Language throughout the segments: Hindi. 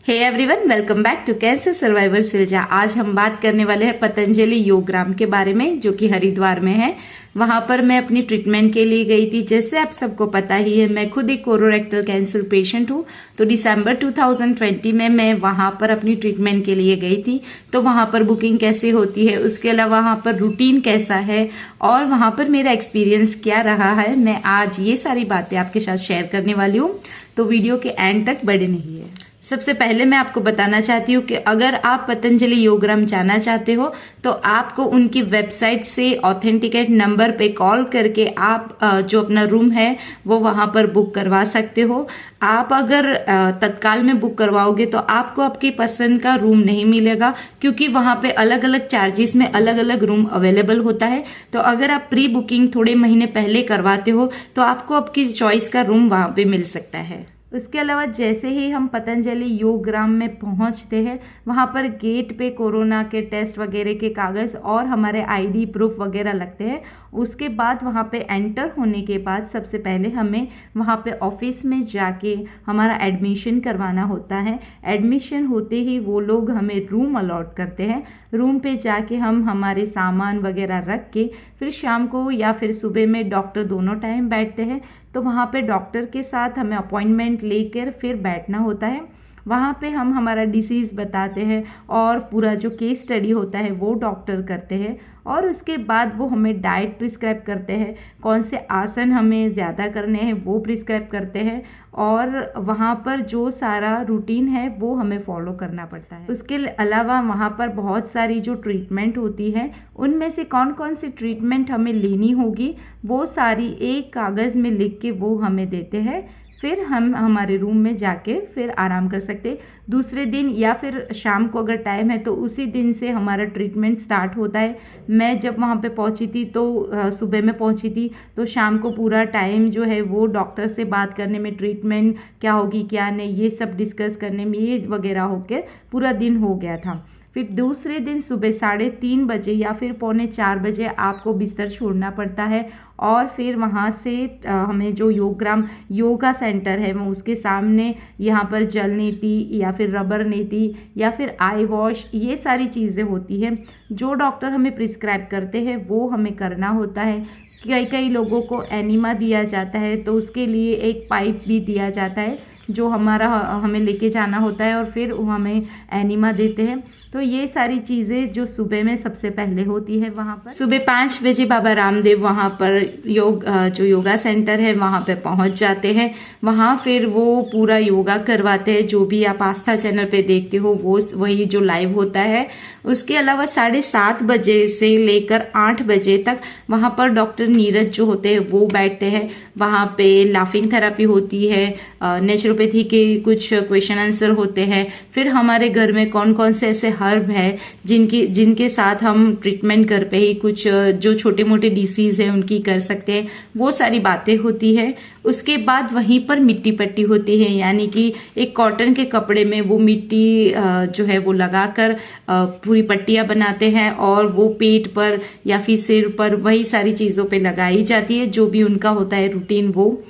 Hey everyone, welcome back to cancer survivor Silja. आज हम बात करने वाले हैं पतंजलि योगग्राम के बारे में, जो कि हरिद्वार में है। वहां पर मैं अपनी ट्रीटमेंट के लिए गई थी। जैसे आप सबको पता ही है, मैं खुद एक कोलोरेक्टल कैंसर पेशेंट हूँ। तो दिसंबर 2020 में मैं वहां पर अपनी ट्रीटमेंट के लिए गई थी। तो वहां पर बुकिंग कैसे होती है, उसके अलावा वहां पर रूटीन कैसा है और वहां पर मेरा एक्सपीरियंस क्या रहा है, मैं आज ये सारी बातें आपके साथ शेयर करने वाली हूँ। तो वीडियो के एंड तक बने रहिए। सबसे पहले मैं आपको बताना चाहती हूँ कि अगर आप पतंजलि योगग्राम जाना चाहते हो तो आपको उनकी वेबसाइट से ऑथेंटिकेट नंबर पे कॉल करके आप जो अपना रूम है वो वहां पर बुक करवा सकते हो। आप अगर तत्काल में बुक करवाओगे तो आपको आपकी पसंद का रूम नहीं मिलेगा, क्योंकि वहां पे अलग अलग चार्जेस में अलग अलग रूम अवेलेबल होता है। तो अगर आप प्री बुकिंग थोड़े महीने पहले करवाते हो तो आपको आपकी चॉइस का रूम वहां पे मिल सकता है। उसके अलावा जैसे ही हम पतंजलि योगग्राम में पहुंचते हैं, वहां पर गेट पे कोरोना के टेस्ट वगैरह के कागज और हमारे आईडी प्रूफ वगैरह लगते हैं। उसके बाद वहां पे एंटर होने के बाद सबसे पहले हमें वहां पे ऑफिस में जाके हमारा एडमिशन करवाना होता है। एडमिशन होते ही वो लोग हमें रूम अलॉट करते हैं। रूम पे जाके हम हमारे सामान वगैरह रख के फिर शाम को या फिर सुबह में डॉक्टर दोनों टाइम बैठते हैं। तो वहाँ पे डॉक्टर के साथ हमें अपॉइंटमेंट लेकर फिर बैठना होता है। वहाँ पे हम हमारा डिसीज़ बताते हैं और पूरा जो केस स्टडी होता है वो डॉक्टर करते हैं। और उसके बाद वो हमें डाइट प्रिस्क्राइब करते हैं, कौन से आसन हमें ज़्यादा करने हैं वो प्रिस्क्राइब करते हैं। और वहाँ पर जो सारा रूटीन है वो हमें फॉलो करना पड़ता है। उसके अलावा वहाँ पर बहुत सारी जो ट्रीटमेंट होती है, उनमें से कौन कौन सी ट्रीटमेंट हमें लेनी होगी वो सारी एक कागज़ में लिख के वो हमें देते हैं। फिर हम हमारे रूम में जाके फिर आराम कर सकते। दूसरे दिन या फिर शाम को अगर टाइम है तो उसी दिन से हमारा ट्रीटमेंट स्टार्ट होता है। मैं जब वहाँ पे पहुँची थी तो सुबह में पहुँची थी, तो शाम को पूरा टाइम जो है वो डॉक्टर से बात करने में, ट्रीटमेंट क्या होगी क्या नहीं ये सब डिस्कस करने में ये वगैरह होकर पूरा दिन हो गया था। फिर दूसरे दिन सुबह 3:30 बजे या फिर 3:45 बजे आपको बिस्तर छोड़ना पड़ता है। और फिर वहाँ से हमें जो योगा सेंटर है वो उसके सामने यहाँ पर जल नीति या फिर रबर नीति या फिर आई वॉश, ये सारी चीज़ें होती हैं। जो डॉक्टर हमें प्रिस्क्राइब करते हैं वो हमें करना होता है। कई लोगों को एनिमा दिया जाता है, तो उसके लिए एक पाइप भी दिया जाता है जो हमें लेके जाना होता है और फिर वो हमें एनिमा देते हैं। तो ये सारी चीज़ें जो सुबह में सबसे पहले होती है। वहाँ पर सुबह 5 बजे बाबा रामदेव वहाँ पर जो योगा सेंटर है वहाँ पे पहुँच जाते हैं। वहाँ फिर वो पूरा योगा करवाते हैं, जो भी आप आस्था चैनल पे देखते हो वो वही जो लाइव होता है। उसके अलावा 7:30 बजे से लेकर 8 बजे तक वहाँ पर डॉक्टर नीरज जो होते हैं वो बैठते हैं। वहाँ पे लाफिंग थेरेपी होती है, नेचुरोपैथी के कुछ क्वेश्चन आंसर होते हैं। फिर हमारे घर में कौन कौन से ऐसे हर्ब है जिनके साथ हम ट्रीटमेंट कर पे ही कुछ जो छोटे मोटे डिसीज है उनकी कर सकते हैं, वो सारी बातें होती है। उसके बाद वहीं पर मिट्टी पट्टी होती है, यानी कि एक कॉटन के कपड़े में वो मिट्टी जो है वो लगाकर पूरी पट्टियां बनाते हैं और वो पेट पर या फिर सिर पर वही सारी चीज़ों पे लगाई जाती है, जो भी उनका होता है रूटीन वो।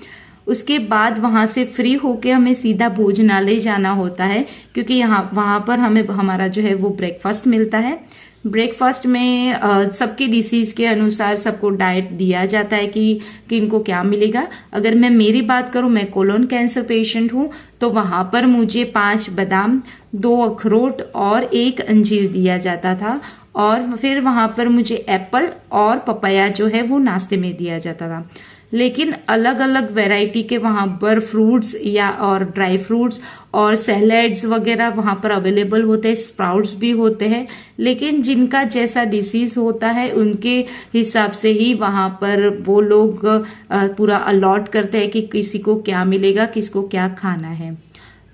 उसके बाद वहाँ से फ्री होके हमें सीधा भोजनालय जाना होता है, क्योंकि वहाँ पर हमें हमारा जो है वो ब्रेकफास्ट मिलता है। ब्रेकफास्ट में सबके डिसीज़ के अनुसार सबको डाइट दिया जाता है कि इनको क्या मिलेगा। अगर मैं मेरी बात करूँ, मैं कोलोन कैंसर पेशेंट हूँ, तो वहाँ पर मुझे 5 बादाम, 2 अखरोट और 1 अंजीर दिया जाता था। और फिर वहाँ पर मुझे एप्पल और पपाया जो है वो नाश्ते में दिया जाता था। लेकिन अलग अलग वैरायटी के वहाँ पर फ्रूट्स या और ड्राई फ्रूट्स और सैलेड्स वगैरह वहाँ पर अवेलेबल होते हैं, स्प्राउट्स भी होते हैं। लेकिन जिनका जैसा डिसीज़ होता है उनके हिसाब से ही वहाँ पर वो लोग पूरा अलॉट करते हैं कि किसी को क्या मिलेगा, किसको क्या खाना है।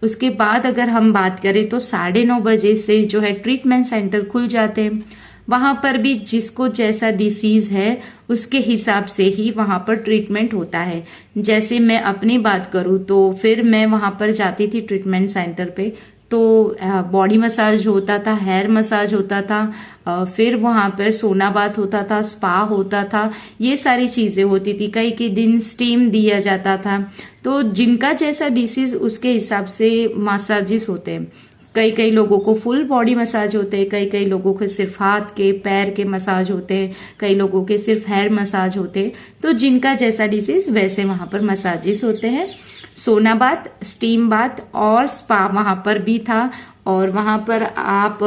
उसके बाद अगर हम बात करें तो 9:30 बजे से जो है ट्रीटमेंट सेंटर खुल जाते हैं। वहाँ पर भी जिसको जैसा डिसीज़ है उसके हिसाब से ही वहाँ पर ट्रीटमेंट होता है। जैसे मैं अपनी बात करूँ तो फिर मैं वहाँ पर जाती थी ट्रीटमेंट सेंटर पे, तो बॉडी मसाज होता था, हेयर मसाज होता था, फिर वहाँ पर सोना बाथ होता था, स्पा होता था, ये सारी चीज़ें होती थी। कई कई दिन स्टीम दिया जाता था। तो जिनका जैसा डिसीज़ उसके हिसाब से मसाजेस होते हैं। कई कई लोगों को फुल बॉडी मसाज होते हैं, कई कई लोगों को सिर्फ हाथ के पैर के मसाज होते हैं, कई लोगों के सिर्फ हेयर मसाज होते हैं। तो जिनका जैसा डिसीज वैसे वहाँ पर मसाजेस होते हैं। सोना बाथ, स्टीम बाथ और स्पा वहाँ पर भी था। और वहाँ पर आप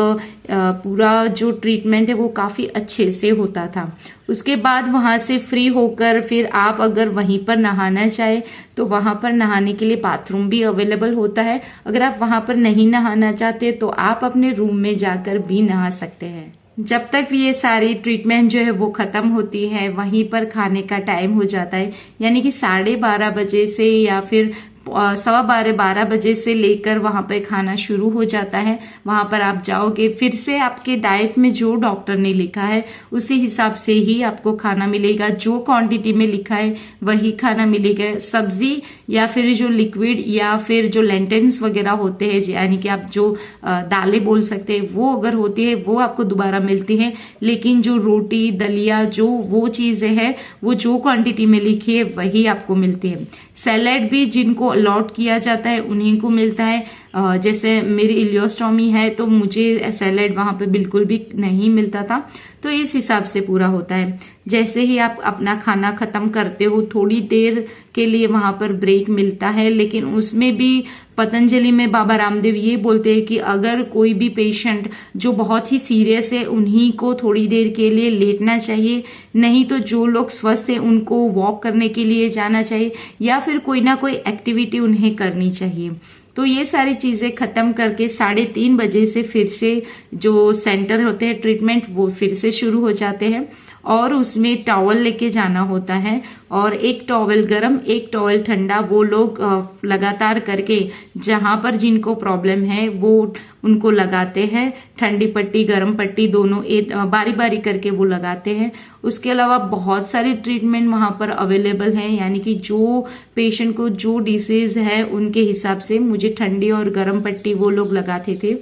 पूरा जो ट्रीटमेंट है वो काफ़ी अच्छे से होता था। उसके बाद वहाँ से फ्री होकर फिर आप अगर वहीं पर नहाना चाहे तो वहाँ पर नहाने के लिए बाथरूम भी अवेलेबल होता है। अगर आप वहाँ पर नहीं नहाना चाहते तो आप अपने रूम में जाकर भी नहा सकते हैं। जब तक ये सारी ट्रीटमेंट जो है वो ख़त्म होती है, वहीं पर खाने का टाइम हो जाता है, यानी कि 12:30 बजे से या फिर 12:15 बजे से लेकर वहाँ पे खाना शुरू हो जाता है। वहाँ पर आप जाओगे, फिर से आपके डाइट में जो डॉक्टर ने लिखा है उसी हिसाब से ही आपको खाना मिलेगा। जो क्वांटिटी में लिखा है वही खाना मिलेगा। सब्जी या फिर जो लिक्विड या फिर जो लेंटेन्स वगैरह होते हैं, यानी कि आप जो दालें बोल सकते हैं, वो अगर होती है वो आपको दोबारा मिलती है। लेकिन जो रोटी, दलिया, जो वो चीज़ें हैं वो जो क्वांटिटी में लिखी है वही आपको मिलती है। सैलेड भी जिनको अलॉट किया जाता है उन्हीं को मिलता है। जैसे मेरी इलियोस्टॉमी है तो मुझे सैलेड वहाँ पे बिल्कुल भी नहीं मिलता था। तो इस हिसाब से पूरा होता है। जैसे ही आप अपना खाना ख़त्म करते हो, थोड़ी देर के लिए वहाँ पर ब्रेक मिलता है, लेकिन उसमें भी पतंजलि में बाबा रामदेव ये बोलते हैं कि अगर कोई भी पेशेंट जो बहुत ही सीरियस है उन्हीं को थोड़ी देर के लिए लेटना चाहिए, नहीं तो जो लोग स्वस्थ हैं उनको वॉक करने के लिए जाना चाहिए या फिर कोई ना कोई एक्टिविटी उन्हें करनी चाहिए। तो ये सारी चीज़ें ख़त्म करके 3:30 बजे से फिर से जो सेंटर होते हैं ट्रीटमेंट वो फिर से शुरू हो जाते हैं। और उसमें टॉवल लेके जाना होता है और एक टॉवल गरम, एक टॉवल ठंडा, वो लोग लगातार करके जहाँ पर जिनको प्रॉब्लम है वो उनको लगाते हैं। ठंडी पट्टी, गरम पट्टी दोनों बारी बारी करके वो लगाते हैं। उसके अलावा बहुत सारे ट्रीटमेंट वहाँ पर अवेलेबल हैं, यानी कि जो पेशेंट को जो डिसीज़ है उनके हिसाब से मुझे ठंडी और गरम पट्टी वो लोग लगाते थे।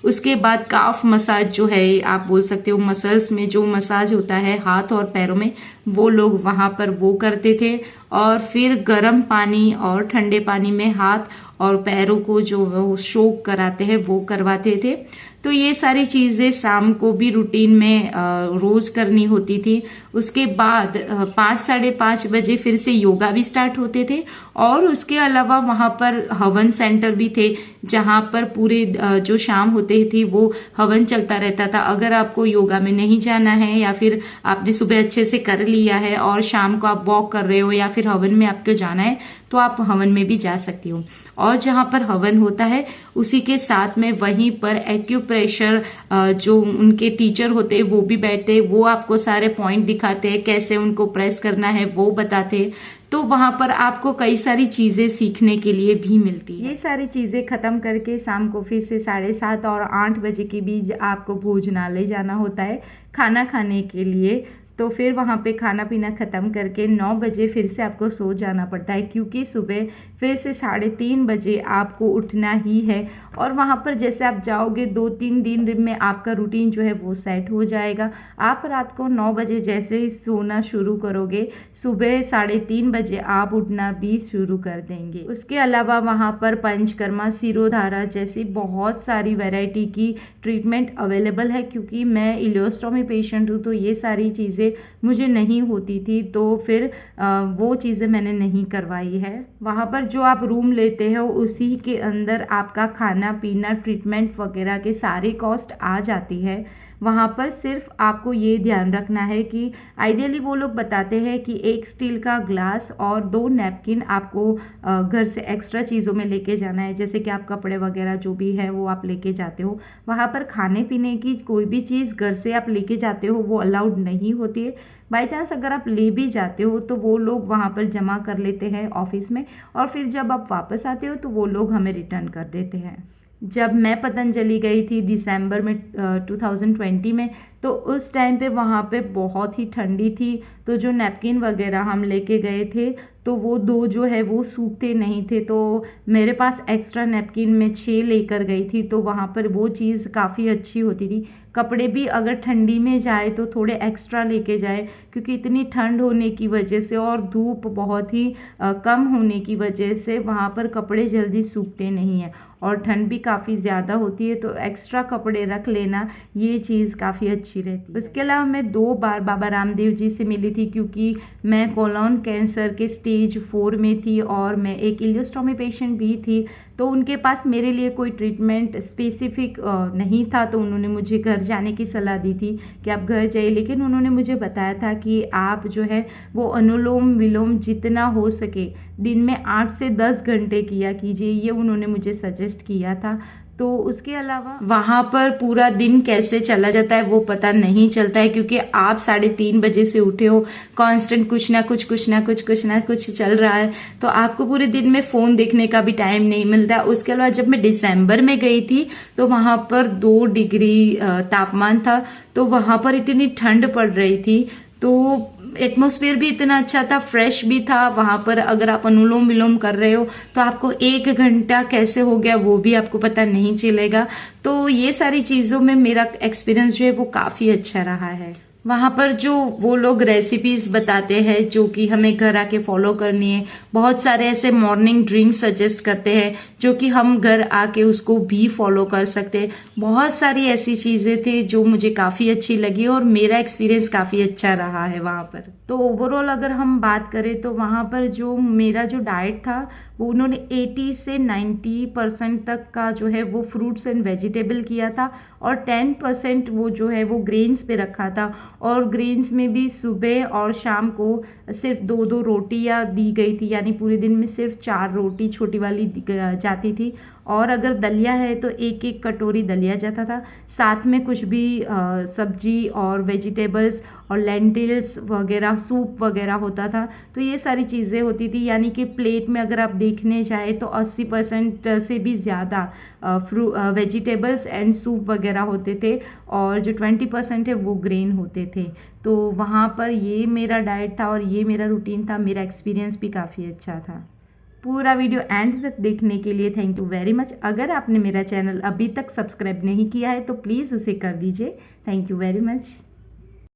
उसके बाद काफ मसाज जो है आप बोल सकते हो, मसल्स में जो मसाज होता है हाथ और पैरों में, वो लोग वहाँ पर वो करते थे। और फिर गर्म पानी और ठंडे पानी में हाथ और पैरों को जो वो शोक कराते हैं वो करवाते थे। तो ये सारी चीज़ें शाम को भी रूटीन में रोज़ करनी होती थी। उसके बाद 5-5:30 बजे फिर से योगा भी स्टार्ट होते थे। और उसके अलावा वहाँ पर हवन सेंटर भी थे जहाँ पर पूरे जो शाम होते थी वो हवन चलता रहता था। अगर आपको योगा में नहीं जाना है या फिर आपने सुबह अच्छे से कर लिया है और शाम को आप वॉक कर रहे हो या फिर हवन में आपको जाना है तो आप हवन में भी जा सकती हो। और जहाँ पर हवन होता है उसी के साथ में वहीं पर एक्यूप्रेशर जो उनके टीचर होते हैं वो भी बैठते हैं, वो आपको सारे पॉइंट दिखाते हैं, कैसे उनको प्रेस करना है वो बताते हैं। तो वहाँ पर आपको कई सारी चीज़ें सीखने के लिए भी मिलती है। ये सारी चीज़ें ख़त्म करके शाम को फिर से 7:30 और 8 बजे के बीच आपको भोजनालय जाना होता है खाना खाने के लिए। तो फिर वहाँ पे खाना पीना ख़त्म करके 9 बजे फिर से आपको सो जाना पड़ता है, क्योंकि सुबह फिर से 3:30 बजे आपको उठना ही है। और वहाँ पर जैसे आप जाओगे 2-3 दिन में आपका रूटीन जो है वो सेट हो जाएगा। आप रात को 9 बजे जैसे ही सोना शुरू करोगे, सुबह 3:30 बजे आप उठना भी शुरू कर देंगे। उसके अलावा वहाँ पर पंचकर्मा, सिरोधारा जैसी बहुत सारी वैरायटी की ट्रीटमेंट अवेलेबल है। क्योंकि मैं इलियोस्टॉमी पेशेंट हूँ तो ये सारी चीज़ें मुझे नहीं होती थी, तो फिर वो चीज़ें मैंने नहीं करवाई है। वहाँ पर जो आप रूम लेते हो उसी के अंदर आपका खाना पीना, ट्रीटमेंट वगैरह के सारे कॉस्ट आ जाती है। वहाँ पर सिर्फ आपको ये ध्यान रखना है कि आइडियली वो लोग बताते हैं कि 1 स्टील का ग्लास और 2 नैपकिन आपको घर से एक्स्ट्रा चीज़ों में लेके जाना है। जैसे कि आप कपड़े वगैरह जो भी है वो आप लेके जाते हो। वहाँ पर खाने पीने की कोई भी चीज़ घर से आप लेके जाते हो वो अलाउड नहीं होती है। बाई चांस अगर आप ले भी जाते हो तो वो लोग वहाँ पर जमा कर लेते हैं ऑफिस में, और फिर जब आप वापस आते हो तो वो लोग हमें रिटर्न कर देते हैं। जब मैं पतंजलि गई थी दिसंबर में 2020 में, तो उस टाइम पे वहाँ पे बहुत ही ठंडी थी। तो जो नैपकिन वगैरह हम लेके गए थे तो वो 2 जो है वो सूखते नहीं थे। तो मेरे पास एक्स्ट्रा नैपकिन मैं 6 लेकर गई थी, तो वहाँ पर वो चीज़ काफ़ी अच्छी होती थी। कपड़े भी अगर ठंडी में जाए तो थोड़े एक्स्ट्रा लेके जाए, क्योंकि इतनी ठंड होने की वजह से और धूप बहुत ही कम होने की वजह से वहाँ पर कपड़े जल्दी सूखते नहीं हैं और ठंड भी काफ़ी ज़्यादा होती है, तो एक्स्ट्रा कपड़े रख लेना ये चीज़ काफ़ी अच्छी रहती है। उसके अलावा मैं 2 बार बाबा रामदेव जी से मिली थी, क्योंकि मैं कोलोन कैंसर के स्टेज 4 में थी और मैं एक इलियोस्टोमी पेशेंट भी थी। तो उनके पास मेरे लिए कोई ट्रीटमेंट स्पेसिफिक नहीं था, तो उन्होंने मुझे घर जाने की सलाह दी थी कि आप घर जाइए, लेकिन उन्होंने मुझे बताया था कि आप जो है वो अनुलोम विलोम जितना हो सके दिन में 8 से 10 घंटे किया कीजिए, ये उन्होंने मुझे सजेस्ट किया था। तो उसके अलावा वहाँ पर पूरा दिन कैसे चला जाता है वो पता नहीं चलता है, क्योंकि आप 3:30 बजे से उठे हो, कांस्टेंट कुछ ना कुछ चल रहा है, तो आपको पूरे दिन में फ़ोन देखने का भी टाइम नहीं मिलता। उसके अलावा जब मैं दिसंबर में गई थी तो वहाँ पर 2 डिग्री तापमान था, तो वहाँ पर इतनी ठंड पड़ रही थी, तो एटमॉस्फेयर भी इतना अच्छा था, फ्रेश भी था। वहाँ पर अगर आप अनुलोम विलोम कर रहे हो तो आपको 1 घंटा कैसे हो गया वो भी आपको पता नहीं चलेगा। तो ये सारी चीज़ों में मेरा एक्सपीरियंस जो है वो काफ़ी अच्छा रहा है। वहाँ पर जो वो लोग रेसिपीज बताते हैं जो कि हमें घर आके फॉलो करनी है, बहुत सारे ऐसे मॉर्निंग ड्रिंक सजेस्ट करते हैं जो कि हम घर आके उसको भी फॉलो कर सकते हैं। बहुत सारी ऐसी चीज़ें थी जो मुझे काफ़ी अच्छी लगी और मेरा एक्सपीरियंस काफ़ी अच्छा रहा है वहाँ पर। तो ओवरऑल अगर हम बात करें तो वहाँ पर जो मेरा जो डाइट था वो उन्होंने 80 से 90% तक का जो है वो फ्रूट्स एंड वेजिटेबल किया था और 10% वो जो है वो ग्रेन्स पे रखा था। और ग्रेन्स में भी सुबह और शाम को सिर्फ 2-2 रोटियां दी गई थी, यानी पूरे दिन में सिर्फ 4 रोटी छोटी वाली जाती थी। और अगर दलिया है तो 1-1 कटोरी दलिया जाता था, साथ में कुछ भी सब्जी और वेजिटेबल्स और लेंटिल्स वगैरह सूप वगैरह होता था। तो ये सारी चीज़ें होती थी, यानी कि प्लेट में अगर आप देखने जाए तो 80% से भी ज़्यादा वेजिटेबल्स एंड सूप वगैरह होते थे और जो 20% है वो ग्रेन होते थे। तो वहाँ पर ये मेरा डाइट था और ये मेरा रूटीन था। मेरा एक्सपीरियंस भी काफ़ी अच्छा था। पूरा वीडियो एंड तक देखने के लिए थैंक यू वेरी मच। अगर आपने मेरा चैनल अभी तक सब्सक्राइब नहीं किया है तो प्लीज़ उसे कर दीजिए। Thank you very much.